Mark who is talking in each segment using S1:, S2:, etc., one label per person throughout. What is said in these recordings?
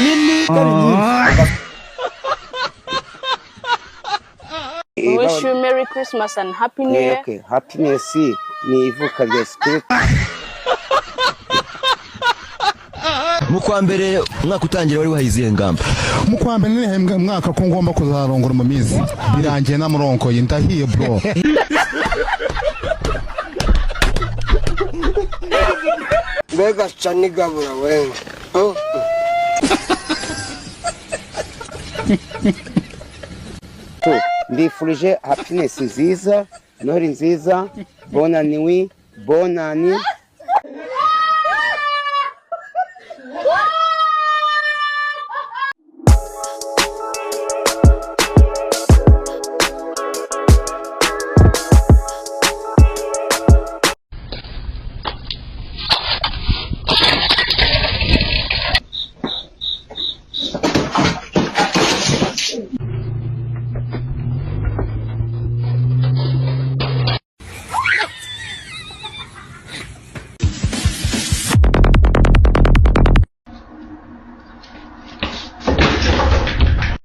S1: nini kari nyinshi.
S2: Wish you Merry Christmas and Happy New Year.
S1: Okay, happiness ni ivuka rya spirit.
S3: Mukwa mbere mwaka utangira wari wahiziye ngamba.
S4: Mukwa mbere ni mwaka ko ngomba kuzarongora mu mizi. Birangiye na muronko yindahiye bro.
S1: Mbega cyane gabura we. Ndifurije happiness nziza, Noheli nziza, bona nuit, bona année.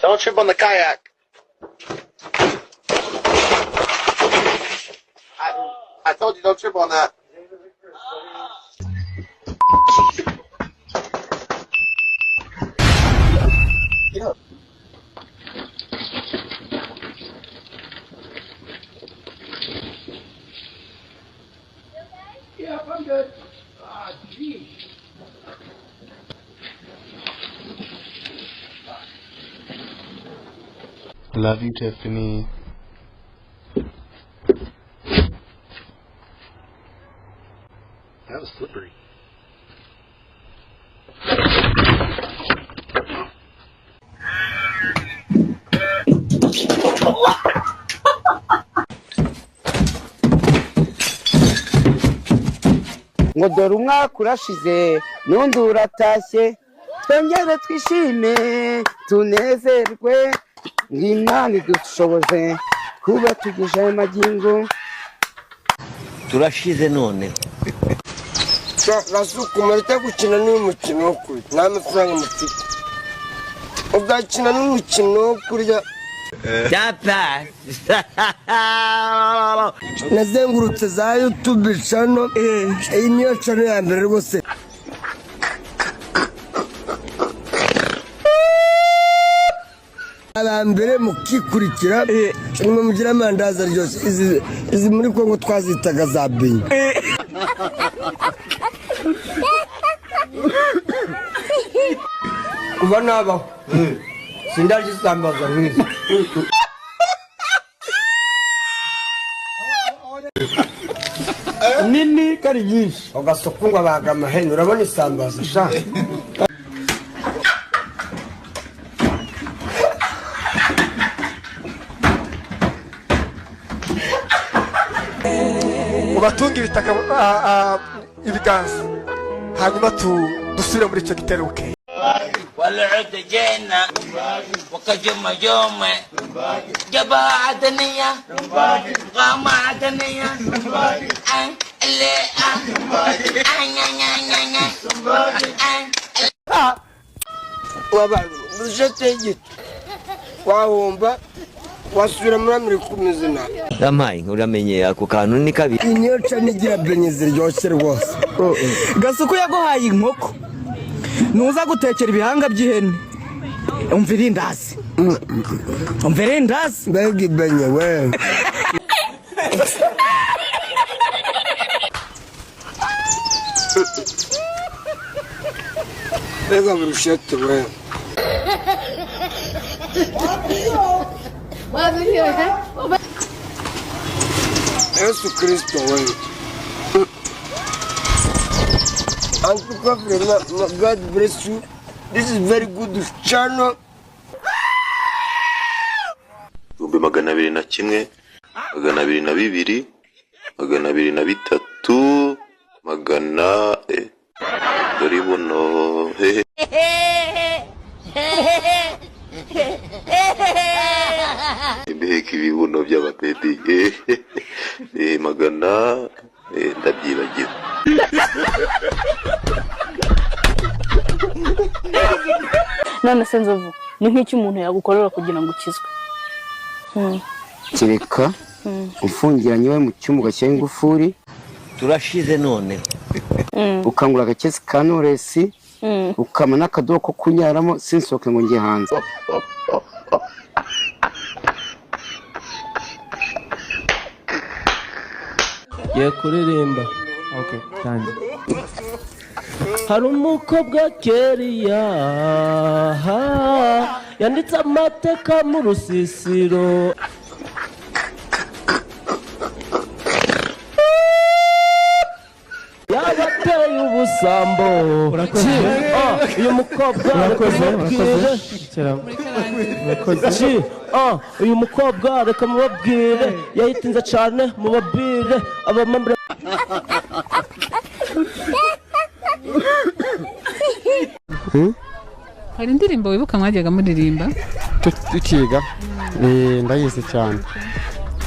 S5: Don't trip on the kayak. I told you don't trip on that. Get up.
S6: Yeah, I'm good. Geez.
S4: Love you, Tiffany.
S5: That was slippery.
S1: Ngo dore umwaka urashize n'undi uratashye, twongere twishime tunezerwe, ng'Imana idushoboze kuba tugejeje aya magingo.
S3: Turashize none.
S1: Rasuku mureke gukina n'umukino wo kurya, nta mafaranga mufite. Uzakina n'umukino wo kurya.
S3: Dapa.
S1: Nazengurutse za YouTube channel, iyi niyo channel ya mbere rwose. Abambere mukikurikira, mwe mugira amandaza ryose, izi muri Kongo twazitaga za benye. Kuba nabaho sindaje isambaza nk'izi. Nini kari nyinshi ugasokungwa baga amahene urabona isambaza sha.
S5: Ubatunga ibitaka ibiganza hanyuma dusubire muri icyo giteruke.
S7: والعد جينا وكجم يوم جبا عدنية غامة عدنية اللي
S1: waba rushatege wahomba wasubira muri Amerika umuzina.
S3: Yamaye uramenye ako kantu ni kabiri.
S1: Niyo cyane igira benye ziryoshye rwose.
S6: Gasuku yaguhaye inkoko. Nuza gutekera ibihanga by'ihene. Umvira indazi. Umvira indazi.
S1: Mbega ibenye we. Mbega brushette we. Yesu Kristo we. And God bless you. This is very good channel.
S8: 201, 202, 203, dore buno mbega ibibuno by'ababebi magana ndabyibagiwe.
S2: none se Nzovu ni nk'iki umuntu yagukorera kugira ngo ukizwe?
S1: kereka ufungiranye we mu cyumba ugashyiraho ingufuri
S7: turashize none
S1: ukangura agakesi ka Knowless ukama n'akadobo ko kunyaramo sinsohoke ngo njye hanze.
S9: Ye kuririmba. Okay, kandi. Hari umukobwa keriya yanditse amateka mu rusisiro. Yabateye ubusambo. Uyu mukobwa uyu mukobwa reka mubabwire yahitinze cyane mubabwire abamambere.
S10: Hari indirimbo wibuka mwajyaga muririmba
S11: tukiga ndayizi cyane.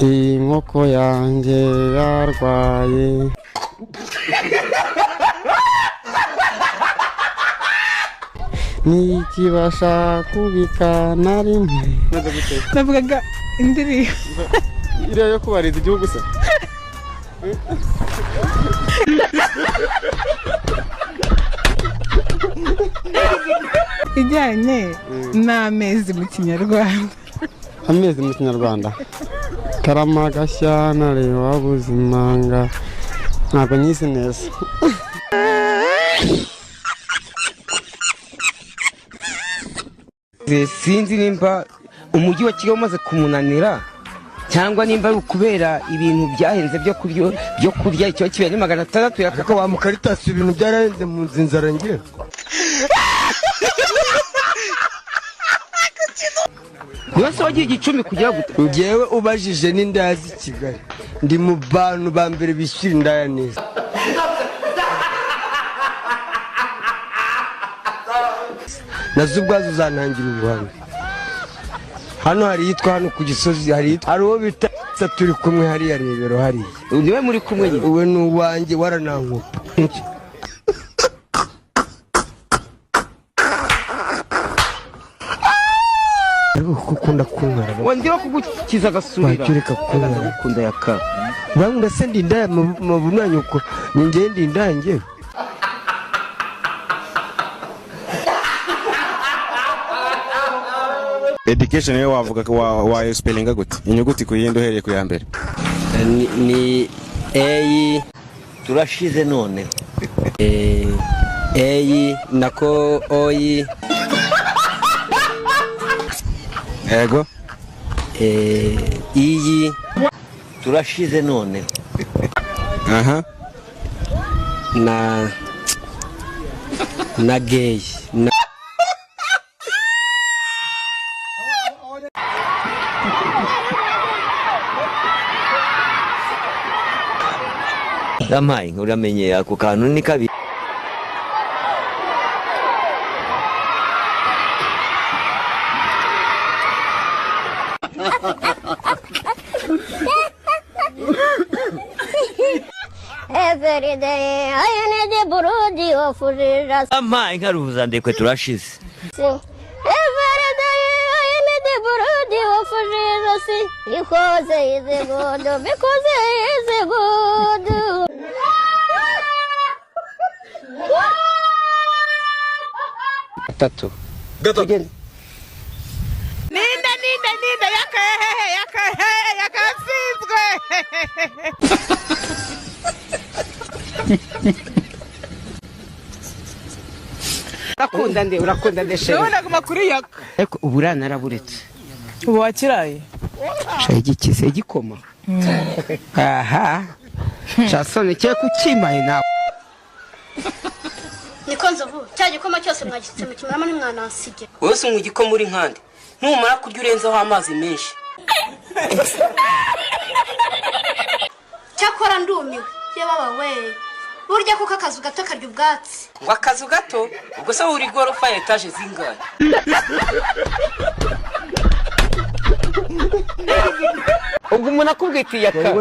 S11: Inkoko yanjye yarwaye nikibasha kubika na rimwe.
S10: navugaga indirimbo
S11: iriya yo kubariza igihugu se.
S10: ijyanye n'amezi mu kinyarwanda.
S11: Amezi mu kinyarwanda Karama Gashyantare wabuze impanga ntabwo nyizi neza.
S1: Sinzi nimba umujyi wa Kigali umaze kumunanira cyangwa nimba ari ukubera ibintu byahenze byo kurya icyo kibera ni 600 yakaka wa mukaritasi ibintu byarahenze mu nzinzara ngira. Wese wagiye igicumi kugira gute? Ngewe ubajije n'indazi Kigali ndi mu bantu ba mbere bishyira indaya neza. Nazo ubwazo zantangira ubuhamya. Hano hari yitwa hano ku Gisozi hari uwo bita turi kumwe hariya rebero hariya. Niwe muri kumwe nyine? Uwe n'uwanjye waranankupa. Ukunda kunkara. Wandiba kugukiza agasubira. Bakireka kunkara ukunda yaka. Bangunda se ndi ndaya mu bunanyuko. Ninge ndi ndange.
S11: Education yo wavuga ko wa spellinga gute? Inyuguti kuyendo hereye ku ya mbere.
S7: Ni A turashize none.
S1: A nako oyi. Ego. Iyi
S7: turashize none.
S11: Aha.
S1: Na gay.
S7: Ramai uramenye ako kantu ni kabi.
S12: Every day I need a brody of us.
S7: Ramai ngaruza ndekwe turashize.
S12: Every day I need a brody of us. Because he is good, because he is good.
S1: Tatu.
S6: Gato. Ninda yakasizwe.
S1: Urakunda nde sheri.
S6: None kumakuru yaka.
S1: Eko uburana araburetse.
S6: Ubu wakiraye.
S1: Shayigikize igikoma. Aha. Chasone cye kukimaye nawe.
S12: Niko Nzovu cya gikoma cyose mwagitse mu kimarama ni mwana ansige.
S1: Wese mu gikoma uri nkande. Numara kurya urenzaho amazi menshi.
S12: Cyakora ndumiwe. Ye baba we. Burya kuko akazu gato karya ubwatsi.
S1: Ngo akazu gato ubwo se uri gorofa ya etage zingahe? Ubwo umuntu akubwitiye aka.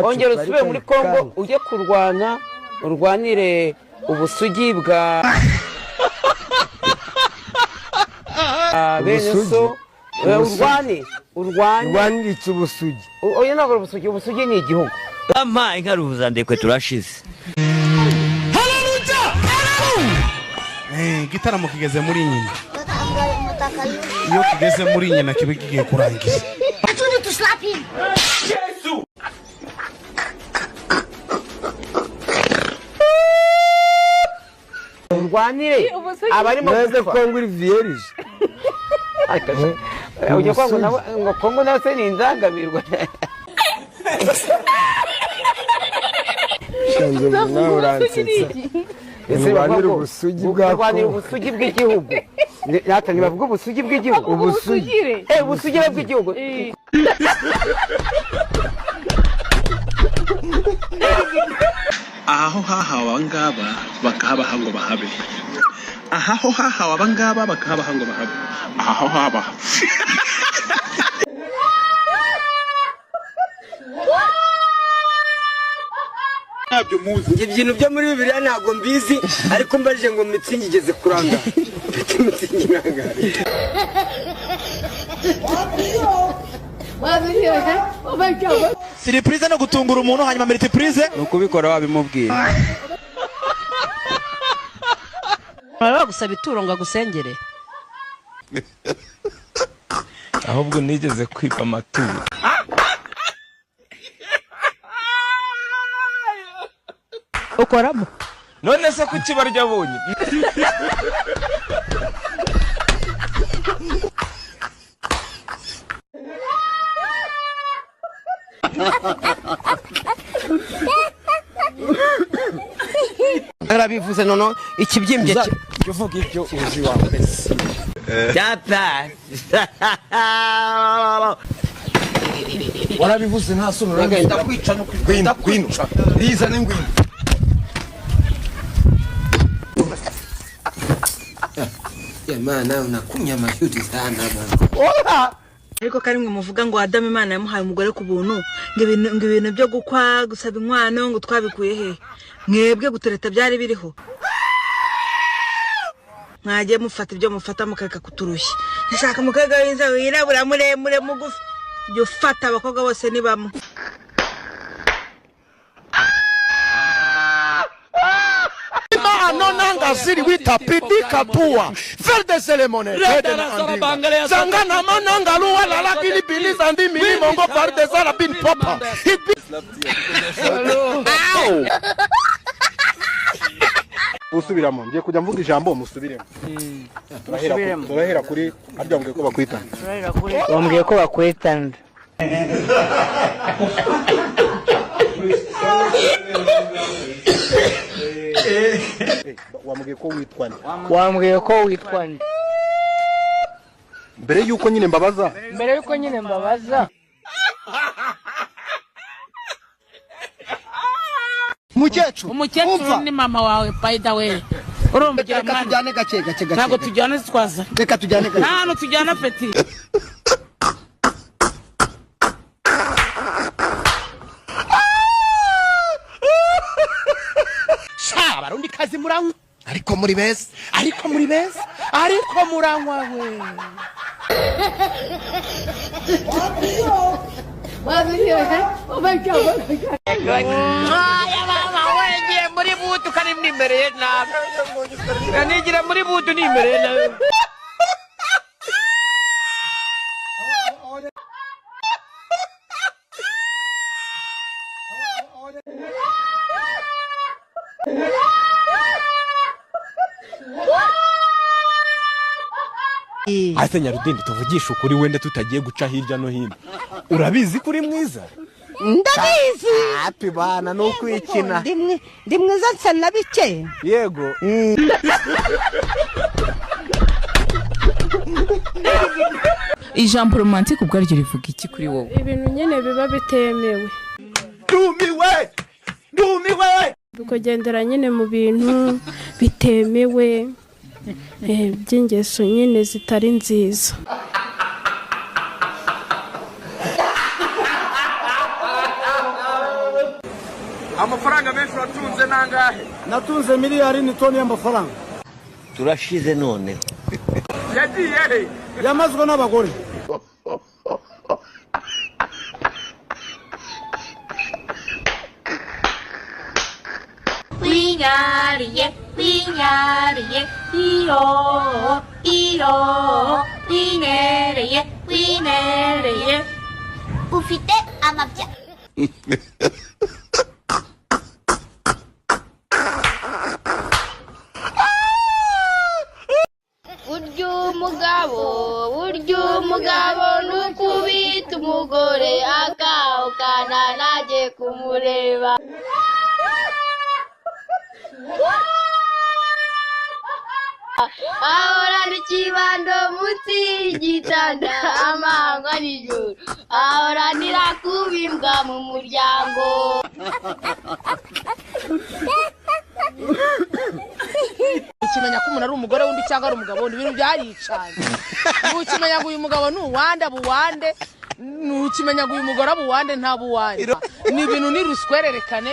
S1: Ongera usubire muri Kongo ujye kurwana urwanire ubusugi bwa
S13: bene so
S1: urwaniritse ubusugi.
S13: Oya ntabwo ubusugi, ubusugi ni igihugu.
S7: Yampaye inka ruhuzandekwe turashize.
S11: Igitaramo kigeze muri nyina. Iyo kigeze muri nyina kiba kigiye kurangira.
S13: Urwanire abarimo
S1: mwese Kongo Rivierge.
S13: Ujye kwangu ngo Kongo nase ni inzangabirwa.
S1: Shanze nawe uransetsa. Urwanire ubusugi
S13: bw'igihugu. Natwe bavuga ubusugi bw'igihugu.
S1: Ubusugire.
S13: Ubusugire bw'igihugu.
S14: Aho hahawe abangaba bakahabaha ngo bahabe. Aho hahawe abangaba bakahabaha ngo bahabe. Aho haba.
S1: Ntabyo muzi. Ibintu byo muri Bibiliya ntago mbizi ariko mbaje ngo Mitsingi igeze kuranga. Mitsingi nangari.
S11: Surprise no gutungura umuntu hanyuma multiprise nukubikora wabimubwira.
S6: Baba gusaba ituro ngo agusengere.
S11: Ahubwo nigeze kwipa amaturo.
S6: Ukoramo.
S11: None se kuki barya bonye?
S13: Arabivuze nono ikibyimbye
S11: uvuga ibyo uzi wawe.
S7: Data.
S11: Warabivuze nta sura uragenda
S13: kwica no
S11: kwica. Riza n'ingwino.
S1: Imana unakunya amashuti sana bana.
S6: Ariko karimwe muvuga ngo Adam Imana yamuhaye umugore ku buntu ngo ibintu byo gukwa gusaba inkwano ngo twabikuye he? Mwebwe gutereta byari biriho. Mwagiye mufata ibyo mufata mukareka kuturushya. Nashaka mukaga winza wirabura muremure mugufi. Byo fata abakobwa bose ni bamwe.
S11: Nonanga ziri wita pidika tua verde celemone sangana mananga luwa la lakini bili zandi mini mongo par des arabin papa usubiramo ngiye kujya mvuga ijambo musubiremo turahera kuri arya mbwiye ko bakwitana
S13: bambwiye ko bakwitana
S11: wambwiye ko witwana
S13: wambwiye ko witwana
S11: mbere yuko nyine mbabaza
S6: Umukecuru ni mama wawe by the way. Urumva
S13: tujyane gake
S6: ntabwo tujyane twaza.
S13: Reka tujyane gake.
S6: Hano tujyana peti.
S11: Barundi kazi muranywa ariko muri beza ariko muranywa we
S13: Wagiye muri butu kandi nimbereye nabi. Nigira muri butu nimbereye nabi.
S11: Ase Nyarudindi tuvugisha ukuri wenda tutagiye guca hirya no hino. Urabizi kuri mwiza?
S13: Ndabizi.
S11: Ati bana no kwikina.
S6: Ndi mwiza cyane bike.
S11: Yego.
S10: Ijambo romantique ubwaryo rivuga iki kuri wowe?
S2: Ibintu nyene biba bitemewe.
S11: Dumiwe.
S2: Tukagendera nyine mu bintu bitemewe. By'ingeso nyine zitari nziza.
S11: Amafaranga menshi watunze nangahe?
S1: Natunze miliyari n'itoni y'amafaranga.
S7: Turashize none.
S11: yagiye he yamazwe n'abagore
S12: winyariye winyariye iyo winereye winereye ufite amabya burya umugabo nukubita umugore akahukana najye kumureba ahorana ikibando munsi y'igitanda amanywa nijoro ahoranira kubimbwa mu muryango
S13: ukimenya ko umuntu ari umugore wundi cyangwa ari umugabo wundi ibintu byaricanye ukimenya ngo uyu mugabo ni uwande abuwande ukimenya ngo uyu mugore abuwande ntabuwande ni ibintu ni ruswererekane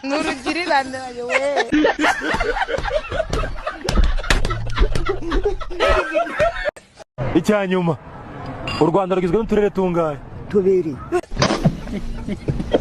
S13: ni urugirirane we
S15: icyanyuma u Rwanda rugizwe n'uturere tungahe
S1: 2